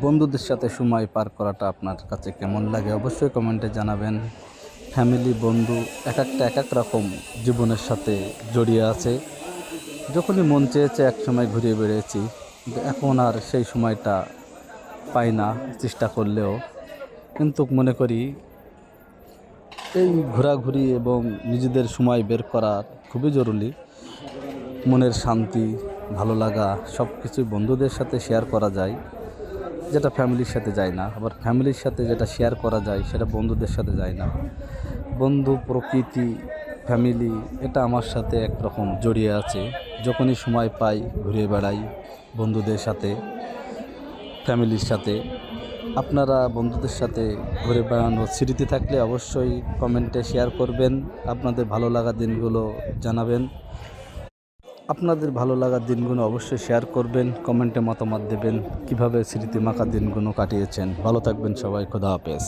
বন্ধুদের সাথে সময় পার করাটা আপনার কাছে কেমন লাগে অবশ্যই কমেন্টে জানাবেন। ফ্যামিলি বন্ধু এক এক রকম জীবনের সাথে জড়িয়ে আছে। যখনই মন চেয়েছে এক সময় ঘুরে বেড়িয়েছি, কিন্তু এখন আর সেই সময়টা পাই না চেষ্টা করলেও। কিন্তু মনে করি এই ঘোরাঘুরি এবং নিজেদের সময় বের করা খুবই জরুরি। মনের শান্তি, ভালো লাগা সব কিছুই বন্ধুদের সাথে শেয়ার করা যায়, যেটা ফ্যামিলির সাথে যায় না। আবার ফ্যামিলির সাথে যেটা শেয়ার করা যায় সেটা বন্ধুদের সাথে যায় না। বন্ধু, প্রকৃতি, ফ্যামিলি এটা আমার সাথে একরকম জড়িয়ে আছে। যখনই সময় পাই ঘুরে বেড়াই বন্ধুদের সাথে, ফ্যামিলির সাথে। আপনারা বন্ধুদের সাথে ঘুরে বেড়ানোর স্মৃতি থাকলে অবশ্যই কমেন্টে শেয়ার করবেন। আপনাদের ভালো লাগা দিনগুলো জানাবেন। আপনাদের ভালো লাগার দিনগুলো অবশ্যই শেয়ার করবেন, কমেন্টে মতামত দেবেন কীভাবে স্মৃতিমাখা দিনগুলো কাটিয়েছেন। ভালো থাকবেন সবাই, খোদা হাফেজ।